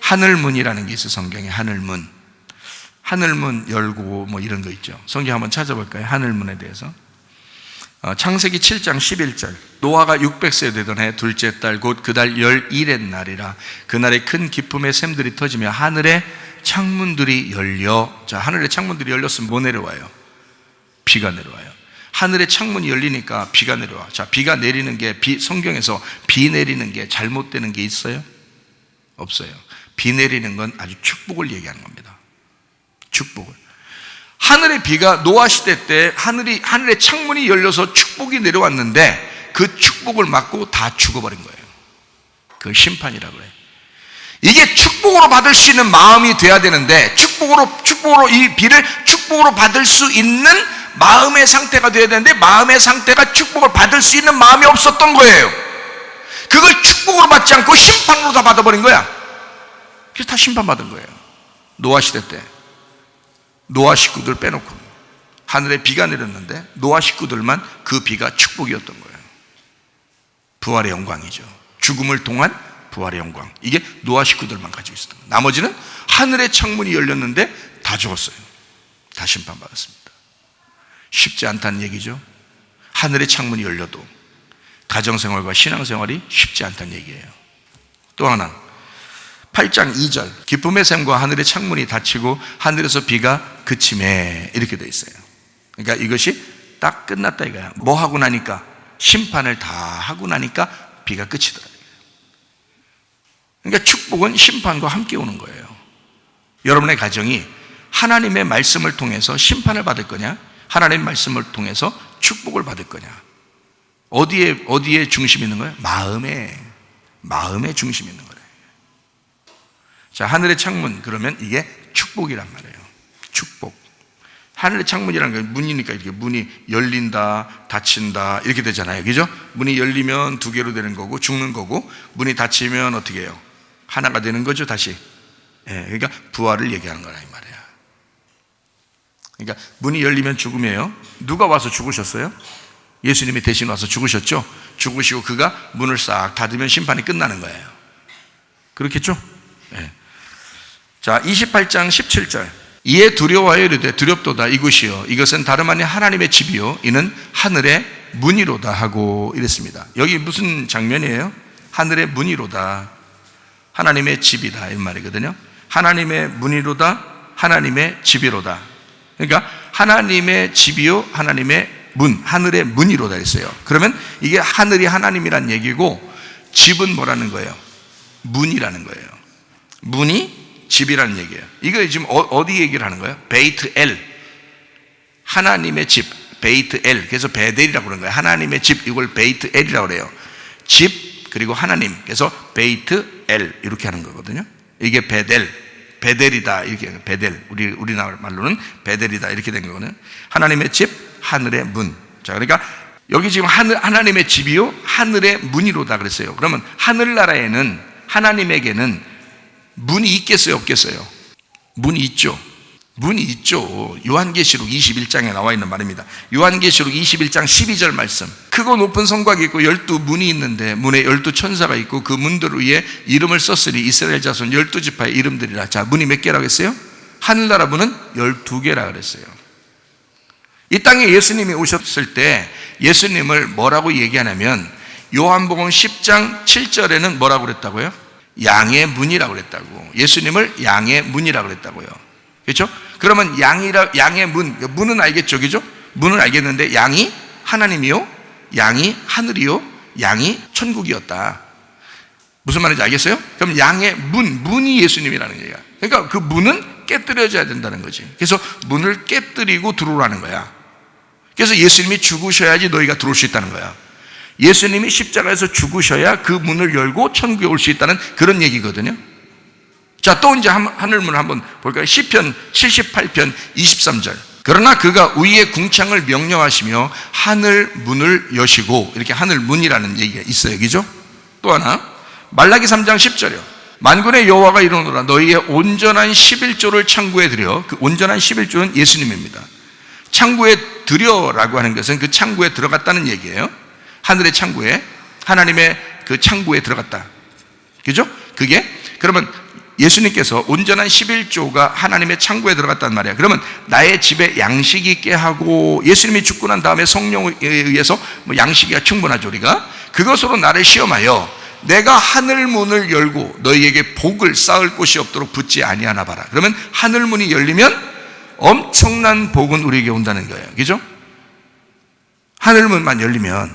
하늘문이라는 게 있어요. 성경에 하늘문. 하늘문 열고 뭐 이런 거 있죠. 성경 한번 찾아볼까요? 하늘문에 대해서. 창세기 7장 11절. 노아가 600세 되던 해 둘째 달 곧 그 달 11의 날이라. 그날에 큰 기쁨의 샘들이 터지며 하늘의 창문들이 열려. 자, 하늘의 창문들이 열렸으면 뭐 내려와요? 비가 내려와요. 하늘의 창문이 열리니까 비가 내려와. 자, 비가 내리는 게 성경에서 비 내리는 게 잘못되는 게 있어요? 없어요. 비 내리는 건 아주 축복을 얘기하는 겁니다. 축복을. 하늘의 비가 노아 시대 때 하늘의 창문이 열려서 축복이 내려왔는데 그 축복을 맞고 다 죽어버린 거예요. 그걸 심판이라고 해요. 이게 축복으로 받을 수 있는 마음이 돼야 되는데 축복으로 이 비를 축복으로 받을 수 있는 마음의 상태가 돼야 되는데 마음의 상태가 축복을 받을 수 있는 마음이 없었던 거예요. 그걸 축복으로 받지 않고 심판으로 다 받아버린 거야. 그래서 다 심판받은 거예요. 노아 시대 때 노아 식구들 빼놓고 하늘에 비가 내렸는데 노아 식구들만 그 비가 축복이었던 거예요. 부활의 영광이죠. 죽음을 통한 부활의 영광. 이게 노아 식구들만 가지고 있었던 거예요. 나머지는 하늘의 창문이 열렸는데 다 죽었어요. 다 심판받았습니다. 쉽지 않다는 얘기죠. 하늘의 창문이 열려도 가정생활과 신앙생활이 쉽지 않다는 얘기예요. 또 하나 8장 2절 기쁨의 샘과 하늘의 창문이 닫히고 하늘에서 비가 그치매 이렇게 돼 있어요. 그러니까 이것이 딱 끝났다 이거야. 뭐 하고 나니까 심판을 다 하고 나니까 비가 끝이더라고요. 그러니까 축복은 심판과 함께 오는 거예요. 여러분의 가정이 하나님의 말씀을 통해서 심판을 받을 거냐, 하나님의 말씀을 통해서 축복을 받을 거냐. 어디에 중심이 있는 거예요? 마음에 중심이 있는 거예요. 자, 하늘의 창문, 그러면 이게 축복이란 말이에요. 축복. 하늘의 창문이라는 게 문이니까 이렇게 문이 열린다, 닫힌다, 이렇게 되잖아요. 그죠? 문이 열리면 두 개로 되는 거고, 죽는 거고, 문이 닫히면 어떻게 해요? 하나가 되는 거죠, 다시. 예, 그러니까 부활을 얘기하는 거라, 이 말이에요. 그러니까 문이 열리면 죽음이에요. 누가 와서 죽으셨어요? 예수님이 대신 와서 죽으셨죠? 죽으시고 그가 문을 싹 닫으면 심판이 끝나는 거예요. 그렇겠죠? 예. 자, 28장 17절. 이에 두려워하여 이르되 두렵도다 이곳이요 이것은 다름 아닌 하나님의 집이요 이는 하늘의 문이로다 하고 이랬습니다. 여기 무슨 장면이에요? 하늘의 문이로다, 하나님의 집이다 이 말이거든요. 하나님의 문이로다, 하나님의 집이로다. 그러니까 하나님의 집이요 하나님의 문, 하늘의 문이로다 했어요. 그러면 이게 하늘이 하나님이란 얘기고 집은 뭐라는 거예요? 문이라는 거예요. 문이 집이라는 얘기예요. 이거 지금 어디 얘기를 하는 거예요? 베이트 엘, 하나님의 집, 베이트 엘. 그래서 베델이라고 그러는 거예요. 하나님의 집, 이걸 베이트 엘이라고 그래요. 집 그리고 하나님, 그래서 베이트 엘 이렇게 하는 거거든요. 이게 베델이다 이렇게, 베델, 우리나라 말로는 베델이다 이렇게 된 거거든요. 하나님의 집, 하늘의 문. 자, 그러니까 여기 지금 하나님의 집이요 하늘의 문이로다 그랬어요. 그러면 하늘나라에는, 하나님에게는 문이 있겠어요, 없겠어요? 문이 있죠. 문이 있죠. 요한계시록 21장에 나와 있는 말입니다. 요한계시록 21장 12절 말씀. 크고 높은 성곽이 있고 12문이 있는데 문에 12천사가 있고 그 문들 위에 이름을 썼으니 이스라엘 자손 12지파의 이름들이라. 자, 문이 몇 개라고 했어요? 하늘나라 문은 12개라 그랬어요. 이 땅에 예수님이 오셨을 때 예수님을 뭐라고 얘기하냐면 요한복음 10장 7절에는 뭐라고 그랬다고요? 양의 문이라고 그랬다고. 예수님을 양의 문이라고 그랬다고요. 그렇죠? 그러면 양의 문은 알겠죠, 그죠? 문은 알겠는데 양이 하나님이요, 양이 하늘이요, 양이 천국이었다. 무슨 말인지 알겠어요? 그럼 양의 문이 예수님이라는 얘기야. 그러니까 그 문은 깨뜨려져야 된다는 거지. 그래서 문을 깨뜨리고 들어오라는 거야. 그래서 예수님이 죽으셔야지 너희가 들어올 수 있다는 거야. 예수님이 십자가에서 죽으셔야 그 문을 열고 천국에 올 수 있다는 그런 얘기거든요. 자, 또 이제 하늘문을 한번 볼까요? 시편 78편 23절. 그러나 그가 위의 궁창을 명령하시며 하늘 문을 여시고, 이렇게 하늘 문이라는 얘기가 있어요. 그죠? 또 하나 말라기 3장 10절이요. 만군의 여호와가 이르노라 너희의 온전한 11조를 창고에 드려. 그 온전한 11조는 예수님입니다. 창고에 드려라고 하는 것은 그 창고에 들어갔다는 얘기예요. 하늘의 창고에, 하나님의 그 창고에 들어갔다. 그죠? 그게 그러면 예수님께서 온전한 11조가 하나님의 창고에 들어갔단 말이야. 그러면 나의 집에 양식이 있게 하고, 예수님이 죽고 난 다음에 성령에 의해서 양식이 충분하죠. 우리가 그것으로 나를 시험하여 내가 하늘 문을 열고 너희에게 복을 쌓을 곳이 없도록 붙지 아니하나 봐라. 그러면 하늘 문이 열리면 엄청난 복은 우리에게 온다는 거예요. 그죠? 하늘 문만 열리면,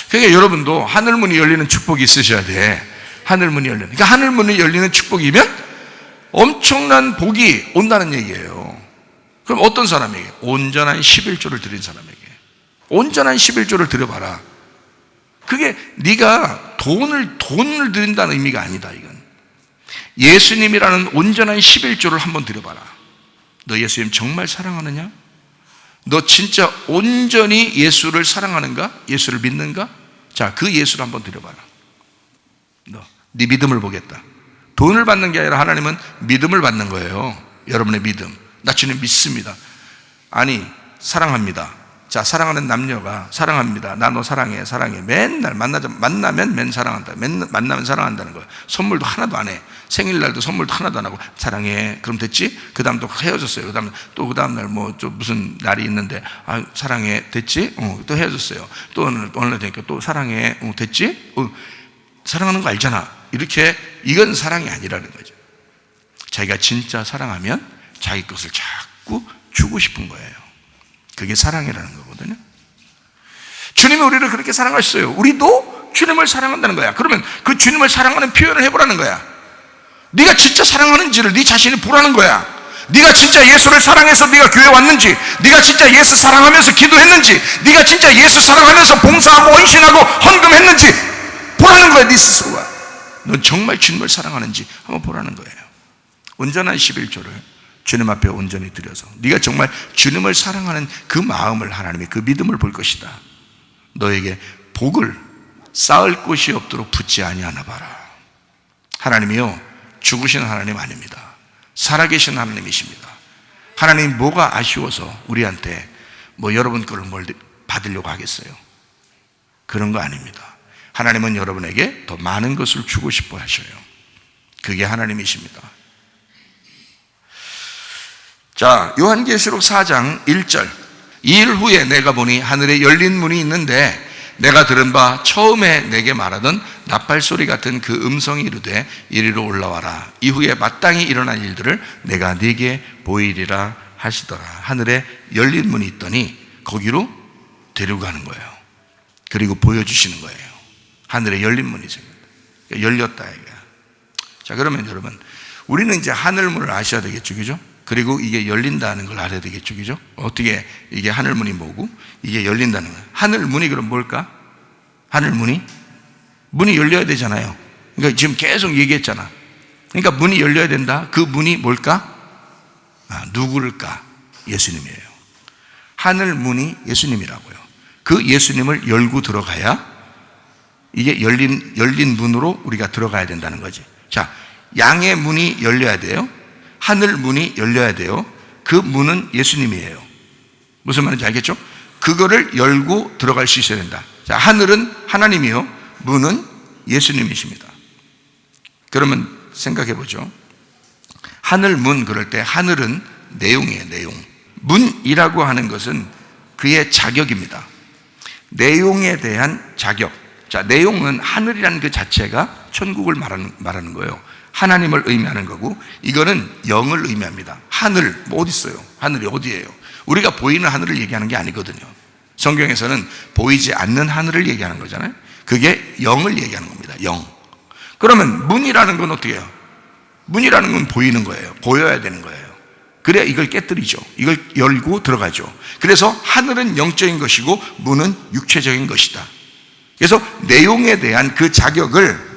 그러니까 여러분도 하늘 문이 열리는 축복이 있으셔야 돼. 하늘 문이 열리는, 그러니까 하늘 문이 열리는 축복이면 엄청난 복이 온다는 얘기예요. 그럼 어떤 사람에게? 온전한 11조를 드린 사람에게. 온전한 11조를 드려봐라. 그게 네가 돈을 드린다는 의미가 아니다. 이건 예수님이라는 온전한 11조를 한번 드려봐라. 너 예수님 정말 사랑하느냐? 너 진짜 온전히 예수를 사랑하는가? 예수를 믿는가? 자, 그 예수를 한번 드려봐라. 네 믿음을 보겠다. 돈을 받는 게 아니라 하나님은 믿음을 받는 거예요. 여러분의 믿음. 나 주님 믿습니다. 아니, 사랑합니다. 자, 사랑하는 남녀가 사랑합니다. 나 너 사랑해, 사랑해. 맨날 만나면 맨 사랑한다. 만나면 사랑한다는 거야. 선물도 하나도 안 해. 생일날도 선물도 하나도 안 하고 사랑해. 그럼 됐지? 그 다음 또 헤어졌어요. 그 다음 날 뭐 좀 무슨 날이 있는데, 아, 사랑해. 됐지? 또 헤어졌어요. 또 오늘 되니까 또 사랑해. 됐지? 사랑하는 거 알잖아. 이렇게, 이건 사랑이 아니라는 거죠. 자기가 진짜 사랑하면 자기 것을 자꾸 주고 싶은 거예요. 그게 사랑이라는 거거든요. 주님이 우리를 그렇게 사랑하셨어요. 우리도 주님을 사랑한다는 거야. 그러면 그 주님을 사랑하는 표현을 해보라는 거야. 네가 진짜 사랑하는지를 네 자신이 보라는 거야. 네가 진짜 예수를 사랑해서 네가 교회 왔는지, 네가 진짜 예수 사랑하면서 기도했는지, 네가 진짜 예수 사랑하면서 봉사하고 헌신하고 헌금했는지 보라는 거야. 네 스스로가 넌 정말 주님을 사랑하는지 한번 보라는 거예요. 온전한 11조를 주님 앞에 온전히 드려서 네가 정말 주님을 사랑하는 그 마음을, 하나님의 그 믿음을 볼 것이다. 너에게 복을 쌓을 곳이 없도록 붙지 아니하나 봐라. 하나님이요, 죽으신 하나님 아닙니다. 살아계신 하나님이십니다. 하나님 뭐가 아쉬워서 우리한테 뭐 여러분 거를 뭘 받으려고 하겠어요? 그런 거 아닙니다. 하나님은 여러분에게 더 많은 것을 주고 싶어 하셔요. 그게 하나님이십니다. 자, 요한계시록 4장 1절. 2일 후에 내가 보니 하늘에 열린 문이 있는데 내가 들은 바 처음에 내게 말하던 나팔소리 같은 그 음성이 이르되 이리로 올라와라. 이후에 마땅히 일어날 일들을 내가 네게 보이리라 하시더라. 하늘에 열린 문이 있더니 거기로 데려가는 거예요. 그리고 보여주시는 거예요. 하늘에 열린 문이 있습니다. 열렸다 이거야. 자, 그러면 여러분, 우리는 이제 하늘문을 아셔야 되겠죠, 그죠? 그리고 이게 열린다는 걸 알아야 되겠죠, 그죠? 어떻게, 이게 하늘문이 뭐고 이게 열린다는 거예요. 하늘문이 그럼 뭘까? 하늘문이? 문이 열려야 되잖아요. 그러니까 지금 계속 얘기했잖아. 그러니까 문이 열려야 된다. 그 문이 뭘까? 누구를까? 예수님이에요. 하늘문이 예수님이라고요. 그 예수님을 열고 들어가야 이게 열린 문으로 우리가 들어가야 된다는 거지. 자, 양의 문이 열려야 돼요. 하늘 문이 열려야 돼요. 그 문은 예수님이에요. 무슨 말인지 알겠죠? 그거를 열고 들어갈 수 있어야 된다. 자, 하늘은 하나님이요, 문은 예수님이십니다. 그러면 생각해 보죠. 하늘 문, 그럴 때 하늘은 내용이에요, 내용. 문이라고 하는 것은 그의 자격입니다. 내용에 대한 자격. 자, 내용은 하늘이라는 그 자체가 천국을 말하는 거예요. 하나님을 의미하는 거고, 이거는 영을 의미합니다. 하늘, 뭐 어디 있어요? 하늘이 어디예요? 우리가 보이는 하늘을 얘기하는 게 아니거든요. 성경에서는 보이지 않는 하늘을 얘기하는 거잖아요. 그게 영을 얘기하는 겁니다. 영. 그러면 문이라는 건 어떻게 해요? 문이라는 건 보이는 거예요. 보여야 되는 거예요. 그래야 이걸 깨뜨리죠. 이걸 열고 들어가죠. 그래서 하늘은 영적인 것이고 문은 육체적인 것이다. 그래서 내용에 대한 그 자격을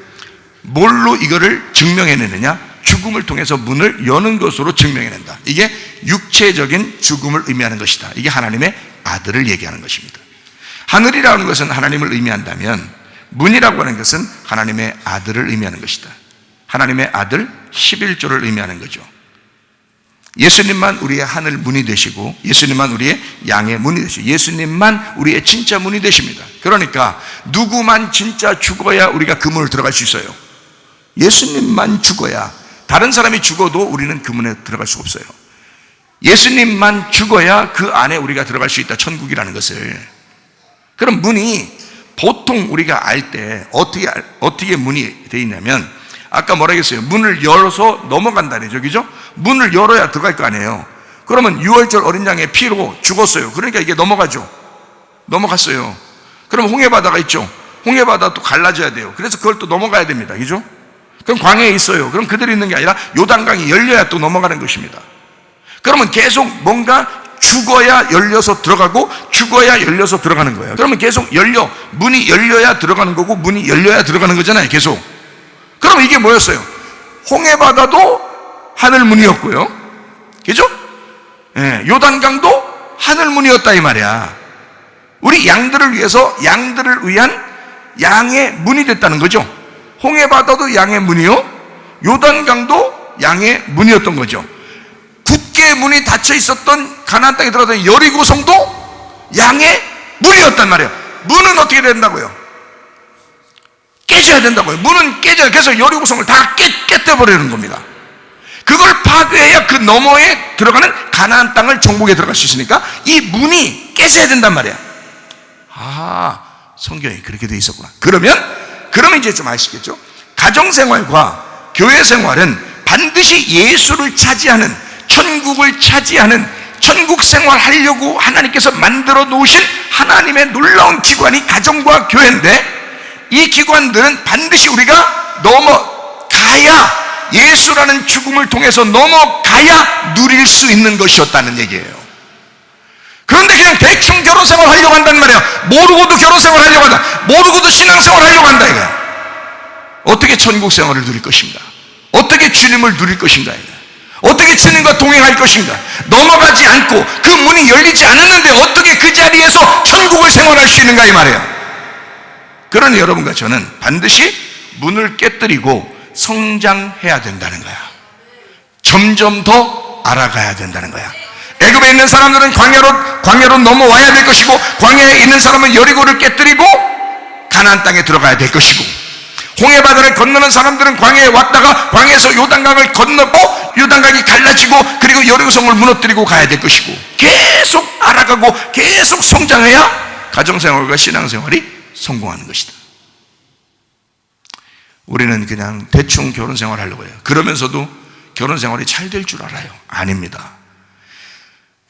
뭘로 이거를 증명해내느냐? 죽음을 통해서 문을 여는 것으로 증명해낸다. 이게 육체적인 죽음을 의미하는 것이다. 이게 하나님의 아들을 얘기하는 것입니다. 하늘이라는 것은 하나님을 의미한다면 문이라고 하는 것은 하나님의 아들을 의미하는 것이다. 하나님의 아들 11조를 의미하는 거죠. 예수님만 우리의 하늘 문이 되시고 예수님만 우리의 양의 문이 되시고 예수님만 우리의 진짜 문이 되십니다. 그러니까 누구만 진짜 죽어야 우리가 그 문을 들어갈 수 있어요. 예수님만 죽어야 다른 사람이 죽어도 우리는 그 문에 들어갈 수가 없어요. 예수님만 죽어야 그 안에 우리가 들어갈 수 있다, 천국이라는 것을. 그럼 문이 보통 우리가 알 때 어떻게 문이 되어 있냐면, 아까 뭐라 했어요? 문을 열어서 넘어간다네죠, 그죠? 문을 열어야 들어갈 거 아니에요. 그러면 유월절 어린 양의 피로 죽었어요. 그러니까 이게 넘어가죠. 넘어갔어요. 그럼 홍해바다가 있죠. 홍해바다 또 갈라져야 돼요. 그래서 그걸 또 넘어가야 됩니다, 그죠? 그럼 광야에 있어요. 그럼 그대로 있는 게 아니라 요단강이 열려야 또 넘어가는 것입니다. 그러면 계속 뭔가 죽어야 열려서 들어가고 죽어야 열려서 들어가는 거예요. 그러면 계속 문이 열려야 들어가는 거고 문이 열려야 들어가는 거잖아요, 계속. 그러면 이게 뭐였어요? 홍해바다도 하늘문이었고요, 그죠? 요단강도 하늘문이었다 이 말이야. 우리 양들을 위해서 양들을 위한 양의 문이 됐다는 거죠. 홍해바다도 양의 문이요, 요단강도 양의 문이었던 거죠. 굳게 문이 닫혀 있었던 가나안 땅에 들어가던 여리고성도 양의 문이었단 말이에요. 문은 어떻게 된다고요? 깨져야 된다고요. 문은 깨져야. 그래서 여리고성을 다 깨뜨려버리는 겁니다. 그걸 파괴해야 그 너머에 들어가는 가나안 땅을 정복에 들어갈 수 있으니까 이 문이 깨져야 된단 말이야. 성경이 그렇게 돼 있었구나. 그러면 이제 좀 아시겠죠? 가정생활과 교회생활은 반드시 예수를 차지하는, 천국을 차지하는, 천국 생활 하려고 하나님께서 만들어 놓으신 하나님의 놀라운 기관이 가정과 교회인데, 이 기관들은 반드시 우리가 넘어가야, 예수라는 죽음을 통해서 넘어가야 누릴 수 있는 것이었다는 얘기예요. 그런데 그냥 대충 결혼생활 하려고 한단 말이야. 모르고도 결혼생활 하려고 한다, 모르고도 신앙생활 하려고 한다 이거야. 어떻게 천국생활을 누릴 것인가? 어떻게 주님을 누릴 것인가? 어떻게 주님과 동행할 것인가? 넘어가지 않고 그 문이 열리지 않았는데 어떻게 그 자리에서 천국을 생활할 수 있는가 이 말이에요. 그러니 여러분과 저는 반드시 문을 깨뜨리고 성장해야 된다는 거야. 점점 더 알아가야 된다는 거야. 애굽에 있는 사람들은 광야로 넘어와야 될 것이고, 광야에 있는 사람은 여리고를 깨뜨리고 가나안 땅에 들어가야 될 것이고, 홍해바다를 건너는 사람들은 광야에 왔다가 광야에서 요단강을 건너고 요단강이 갈라지고 그리고 여리고성을 무너뜨리고 가야 될 것이고, 계속 알아가고 계속 성장해야 가정생활과 신앙생활이 성공하는 것이다. 우리는 그냥 대충 결혼생활 하려고 해요. 그러면서도 결혼생활이 잘 될 줄 알아요? 아닙니다.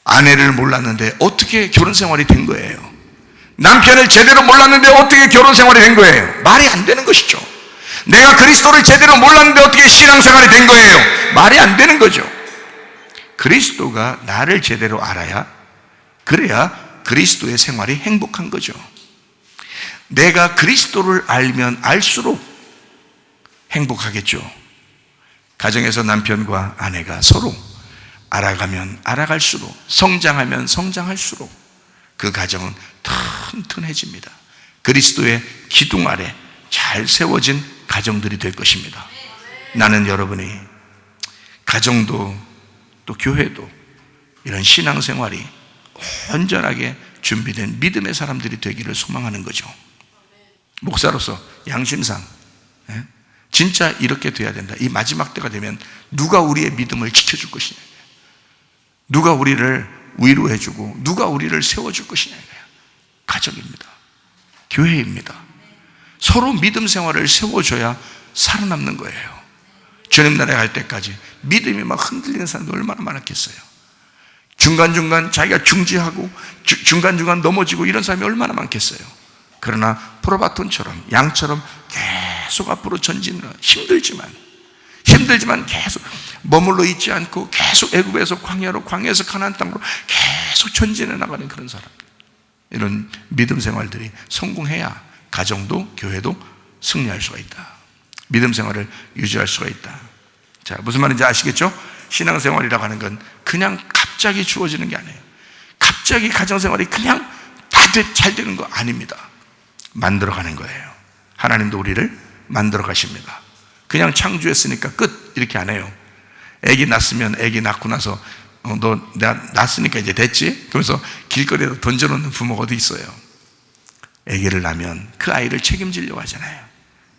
아내를 몰랐는데 어떻게 결혼생활이 된 거예요? 남편을 제대로 몰랐는데 어떻게 결혼생활이 된 거예요? 말이 안 되는 것이죠. 내가 그리스도를 제대로 몰랐는데 어떻게 신앙생활이 된 거예요? 말이 안 되는 거죠. 그리스도가 나를 제대로 알아야, 그래야 그리스도의 생활이 행복한 거죠. 내가 그리스도를 알면 알수록 행복하겠죠. 가정에서 남편과 아내가 서로 알아가면 알아갈수록, 성장하면 성장할수록 그 가정은 튼튼해집니다. 그리스도의 기둥 아래 잘 세워진 가정들이 될 것입니다. 나는 여러분이 가정도 또 교회도 이런 신앙생활이 온전하게 준비된 믿음의 사람들이 되기를 소망하는 거죠. 목사로서 양심상 진짜 이렇게 돼야 된다. 이 마지막 때가 되면 누가 우리의 믿음을 지켜줄 것이냐, 누가 우리를 위로해주고 누가 우리를 세워줄 것이냐. 가정입니다. 교회입니다. 서로 믿음 생활을 세워줘야 살아남는 거예요. 주님 나라에 갈 때까지 믿음이 막 흔들리는 사람도 얼마나 많았겠어요. 중간중간 자기가 중지하고 중간중간 넘어지고 이런 사람이 얼마나 많겠어요. 그러나 프로바톤처럼 양처럼 계속 앞으로 전진을, 힘들지만 계속 머물러 있지 않고 계속 애굽에서 광야로, 광야에서 가나안 땅으로 계속 전진해 나가는 그런 사람, 이런 믿음 생활들이 성공해야 가정도 교회도 승리할 수가 있다. 믿음 생활을 유지할 수가 있다. 자, 무슨 말인지 아시겠죠? 신앙생활이라고 하는 건 그냥 갑자기 주어지는 게 아니에요. 갑자기 가정생활이 그냥 다 잘 되는 거 아닙니다. 만들어가는 거예요. 하나님도 우리를 만들어 가십니다. 그냥 창조했으니까 끝 이렇게 안 해요. 애기 낳았으면 애기 낳고 나서 너 내가 낳았으니까 이제 됐지? 그러면서 길거리에다 던져놓는 부모가 어디 있어요? 애기를 낳으면 그 아이를 책임지려고 하잖아요.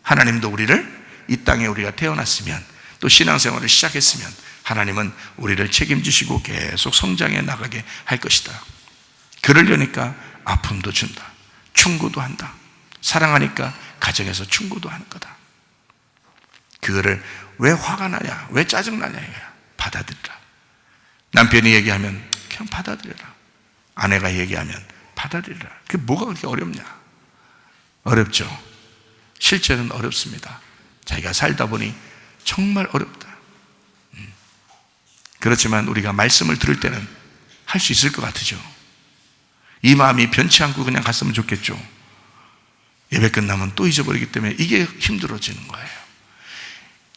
하나님도 우리를 이 땅에 우리가 태어났으면 또 또 신앙생활을 시작했으면 하나님은 우리를 책임지시고 계속 성장해 나가게 할 것이다. 그러려니까 아픔도 준다. 충고도 한다. 사랑하니까 가정에서 충고도 하는 거다. 그거를 왜 화가 나냐, 왜 짜증나냐, 받아들이라. 남편이 얘기하면 그냥 받아들여라. 아내가 얘기하면 받아들여라. 그게 뭐가 그렇게 어렵냐? 어렵죠. 실제는 어렵습니다. 자기가 살다 보니 정말 어렵다. 그렇지만 우리가 말씀을 들을 때는 할 수 있을 것 같으죠. 이 마음이 변치 않고 그냥 갔으면 좋겠죠. 예배 끝나면 또 잊어버리기 때문에 이게 힘들어지는 거예요.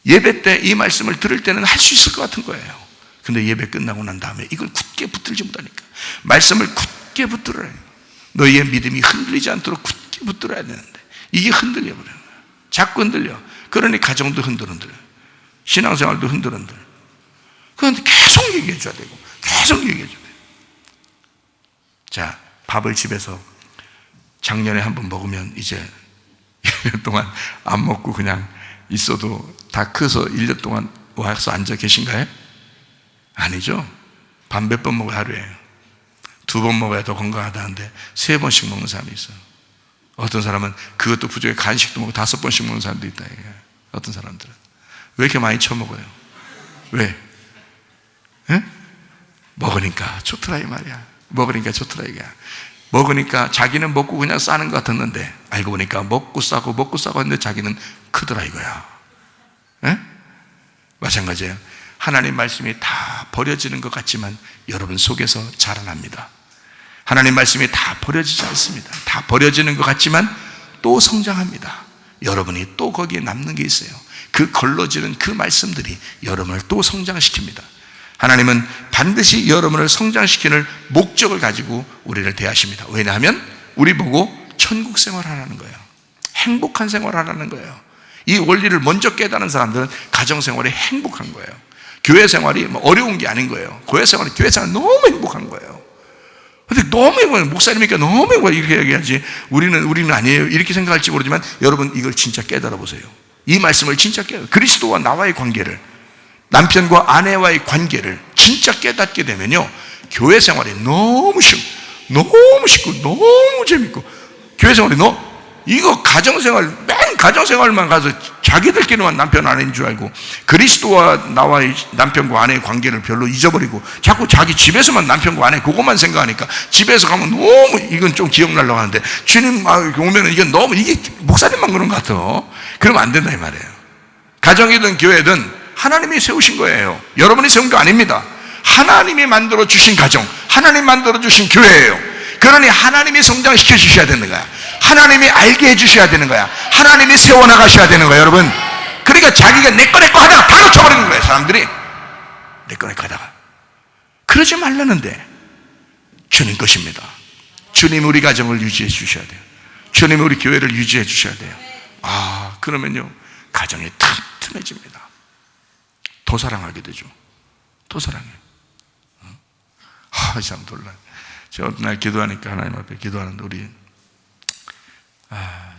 예배 때 이 말씀을 들을 때는 할 수 있을 것 같은 거예요. 근데 예배 끝나고 난 다음에 이걸 굳게 붙들지 못하니까 말씀을 굳게 붙들어야 해요. 너희의 믿음이 흔들리지 않도록 굳게 붙들어야 되는데 이게 흔들려 버려요. 자꾸 흔들려. 그러니 가정도 흔들흔들, 신앙생활도 흔들흔들. 그런데 계속 얘기해 줘야 되고 계속 얘기해 줘야 돼요. 자, 밥을 집에서 작년에 한 번 먹으면 이제 1년 동안 안 먹고 그냥 있어도 다 커서 1년 동안 와서 앉아 계신가요? 아니죠. 밥 몇 번 먹어요? 하루에 2번 먹어야 더 건강하다는데 3번씩 먹는 사람이 있어요. 어떤 사람은 그것도 부족해 간식도 먹고 5번씩 먹는 사람도 있다. 어떤 사람들은 왜 이렇게 많이 처먹어요? 왜? 에? 먹으니까 좋더라 이 말이야. 먹으니까 좋더라 이게. 먹으니까 자기는 먹고 그냥 싸는 것 같았는데 알고 보니까 먹고 싸고 했는데 자기는 크더라 이거야. 에? 마찬가지예요. 하나님 말씀이 다 버려지는 것 같지만 여러분 속에서 자라납니다. 하나님 말씀이 다 버려지지 않습니다. 다 버려지는 것 같지만 또 성장합니다. 여러분이 또 거기에 남는 게 있어요. 그 걸러지는 그 말씀들이 여러분을 또 성장시킵니다. 하나님은 반드시 여러분을 성장시키는 목적을 가지고 우리를 대하십니다. 왜냐하면 우리 보고 천국 생활하라는 거예요. 행복한 생활하라는 거예요. 이 원리를 먼저 깨닫는 사람들은 가정생활이 행복한 거예요. 교회 생활이 어려운 게 아닌 거예요. 교회 생활이 너무 행복한 거예요. 근데 너무 행복해요. 목사님이니까 너무 행복해요. 이렇게 얘기하지. 우리는 아니에요. 이렇게 생각할지 모르지만 여러분 이걸 진짜 깨달아 보세요. 이 말씀을 진짜 그리스도와 나와의 관계를, 남편과 아내와의 관계를 진짜 깨닫게 되면요, 교회 생활이 너무 쉽고 너무 재밌고, 교회 생활이 이거 가정생활만 가서 자기들끼리만 남편 아내인 줄 알고 그리스도와 나와의 남편과 아내의 관계를 별로 잊어버리고 자꾸 자기 집에서만 남편과 아내 그것만 생각하니까 집에서 가면 너무, 이건 좀 기억나려고 하는데 주님 오면 이게 너무, 이게 목사님만 그런 것 같아. 그러면 안 된다 이 말이에요. 가정이든 교회든 하나님이 세우신 거예요. 여러분이 세운 거 아닙니다. 하나님이 만들어 주신 가정, 하나님 만들어 주신 교회예요. 그러니 하나님이 성장시켜 주셔야 되는 거야. 하나님이 알게 해 주셔야 되는 거야. 하나님이 세워나가셔야 되는 거야, 여러분. 그러니까 자기가 내 거 하다가 바로 쳐버리는 거예요. 사람들이 내 거 하다가. 그러지 말라는데 주님 것입니다. 주님 우리 가정을 유지해 주셔야 돼요. 주님 우리 교회를 유지해 주셔야 돼요. 그러면요 가정이 튼튼해집니다. 더 사랑하게 되죠. 더 사랑해요. 이 사람 놀라요. 제가 어떤 날 기도하니까 하나님 앞에 기도하는데 우리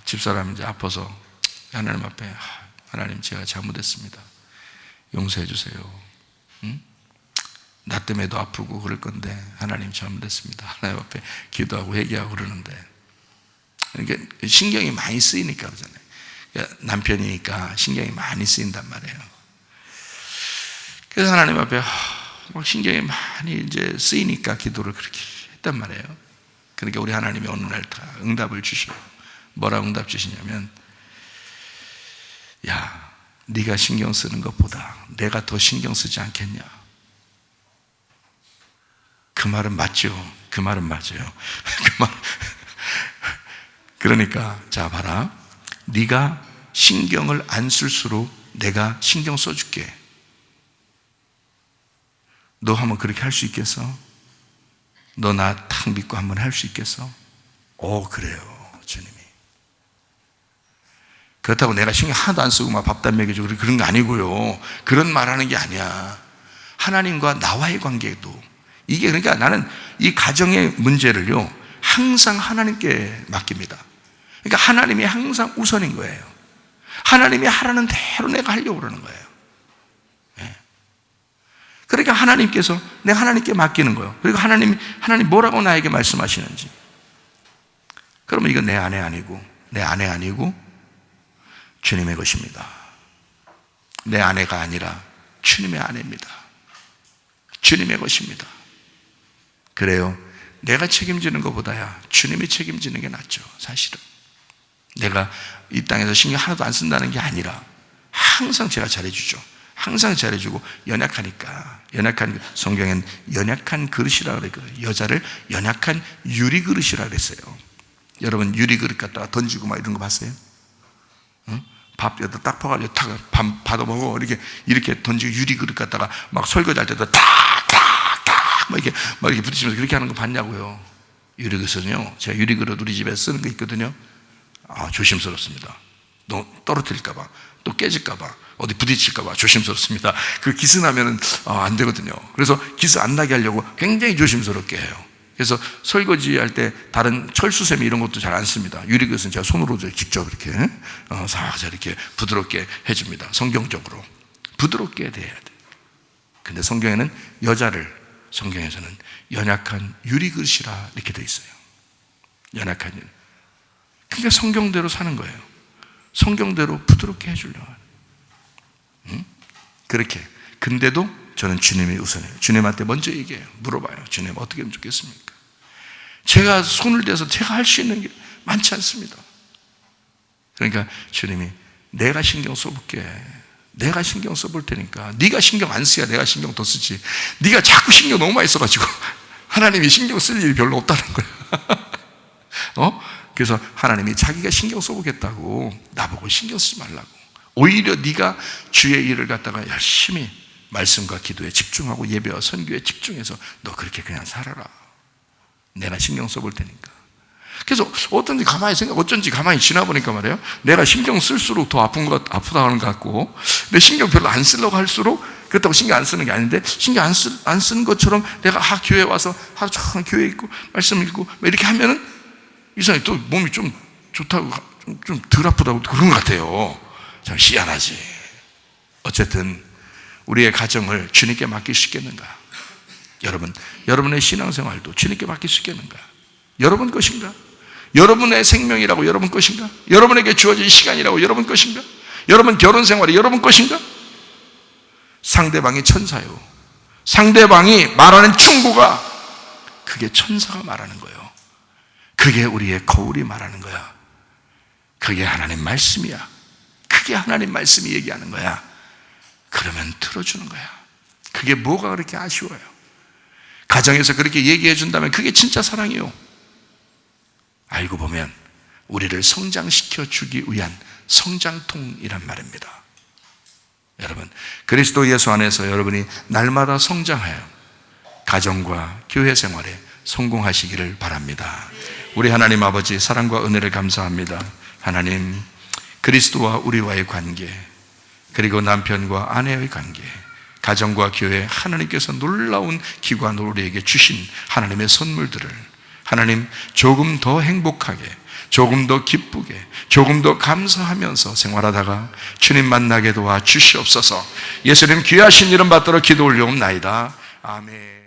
집사람이 이제 아파서 하나님 앞에 하나님 제가 잘못했습니다. 용서해 주세요. 나 때문에도 아프고 그럴 건데 하나님 잘못했습니다. 하나님 앞에 기도하고 회개하고 그러는데 그러니까 신경이 많이 쓰이니까 그러잖아요. 그러니까 남편이니까 신경이 많이 쓰인단 말이에요. 그래서 하나님 앞에 막 신경이 많이 이제 쓰이니까 기도를 그렇게 했단 말이에요. 그러니까 우리 하나님이 어느 날 다 응답을 주셔요. 뭐라고 응답 주시냐면, 야, 네가 신경 쓰는 것보다 내가 더 신경 쓰지 않겠냐. 그 말은 맞죠. 그 말은 맞아요. 그러니까 자 봐라, 네가 신경을 안 쓸수록 내가 신경 써줄게. 너 한번 그렇게 할 수 있겠어? 너 나 탁 믿고 한번 할 수 있겠어? 그래요 주님이. 그렇다고 내가 신경 하나도 안 쓰고 막 밥도 안 먹여주고 그런 거 아니고요. 그런 말하는 게 아니야. 하나님과 나와의 관계도 이게, 그러니까 나는 이 가정의 문제를요 항상 하나님께 맡깁니다. 그러니까 하나님이 항상 우선인 거예요. 하나님이 하라는 대로 내가 하려고 그러는 거예요. 그러니까 하나님께서 내가 하나님께 맡기는 거예요. 그리고 하나님 뭐라고 나에게 말씀하시는지. 그러면 이건 내 아내 아니고 주님의 것입니다. 내 아내가 아니라 주님의 아내입니다. 주님의 것입니다. 그래요. 내가 책임지는 것보다야 주님이 책임지는 게 낫죠. 사실은 내가 이 땅에서 신경 하나도 안 쓴다는 게 아니라 항상 제가 잘해주죠. 항상 잘해주고 연약하니까 성경엔 연약한 그릇이라 그랬거든요. 여자를 연약한 유리 그릇이라 그랬어요. 여러분 유리 그릇 갖다가 던지고 막 이런 거 봤어요? 응? 밥 여기다 딱 퍼가지고 밥 받아 먹어 이렇게 던지고 유리 그릇 갖다가 막 설거지 할 때도 탁탁탁 막 이렇게 부딪히면서 그렇게 하는 거 봤냐고요. 유리 그릇은요, 제가 유리 그릇 우리 집에 쓰는 거 있거든요. 조심스럽습니다. 너 떨어뜨릴까봐, 또 깨질까봐, 어디 부딪힐까봐 조심스럽습니다. 그 기스나면은 안 되거든요. 그래서 기스 안 나게 하려고 굉장히 조심스럽게 해요. 그래서 설거지 할 때 다른 철수세미 이런 것도 잘 안 씁니다. 유리그릇은 제가 손으로 직접 이렇게 살짝 이렇게 부드럽게 해줍니다. 성경적으로 부드럽게 대해야 돼. 근데 성경에는 성경에서는 연약한 유리그릇이라 이렇게 돼 있어요. 연약한 유리. 그러니까 성경대로 사는 거예요. 성경대로 부드럽게 해주려고 하는. 그렇게. 근데도 저는 주님이 우선이에요. 주님한테 먼저 얘기해요. 물어봐요. 주님 어떻게 하면 좋겠습니까? 제가 손을 대서 제가 할 수 있는 게 많지 않습니다. 그러니까 주님이 내가 신경 써볼게. 내가 신경 써볼 테니까 네가 신경 안 써야 내가 신경 더 쓰지. 네가 자꾸 신경 너무 많이 써가지고 하나님이 신경 쓸 일이 별로 없다는 거야. 그래서 하나님이 자기가 신경 써보겠다고 나보고 신경 쓰지 말라고. 오히려 네가 주의 일을 갖다가 열심히 말씀과 기도에 집중하고 예배와 선교에 집중해서 너 그렇게 그냥 살아라. 내가 신경 써볼 테니까. 그래서 어쩐지 가만히 지나보니까 말이에요. 내가 신경 쓸수록 더 아프다 하는 것 같고, 내 신경 별로 안 쓰려고 할수록 그렇다고 신경 안 쓰는 게 아닌데, 신경 안 쓰는 것처럼 내가 교회 와서 하루 종일 교회 있고 말씀 읽고 이렇게 하면은 이상하게 또 몸이 좀 좋다고 좀 덜 아프다고 그런 것 같아요. 참 희한하지. 어쨌든 우리의 가정을 주님께 맡길 수 있겠는가? 여러분의 신앙생활도 주님께 맡길 수 있겠는가? 여러분 것인가? 여러분의 생명이라고 여러분 것인가? 여러분에게 주어진 시간이라고 여러분 것인가? 여러분 결혼생활이 여러분 것인가? 상대방이 천사요. 상대방이 말하는 충고가 그게 천사가 말하는 거예요. 그게 우리의 거울이 말하는 거야. 그게 하나님 말씀이야. 그게 하나님 말씀이 얘기하는 거야. 그러면 들어주는 거야. 그게 뭐가 그렇게 아쉬워요? 가정에서 그렇게 얘기해 준다면 그게 진짜 사랑이요. 알고 보면 우리를 성장시켜 주기 위한 성장통이란 말입니다. 여러분, 그리스도 예수 안에서 여러분이 날마다 성장하여 가정과 교회 생활에 성공하시기를 바랍니다. 우리 하나님 아버지 사랑과 은혜를 감사합니다. 하나님, 그리스도와 우리와의 관계, 그리고 남편과 아내의 관계, 가정과 교회, 하나님께서 놀라운 기관으로 우리에게 주신 하나님의 선물들을 하나님 조금 더 행복하게, 조금 더 기쁘게, 조금 더 감사하면서 생활하다가 주님 만나게 도와 주시옵소서. 예수님 귀하신 이름 받들어 기도 올려옵나이다. 아멘.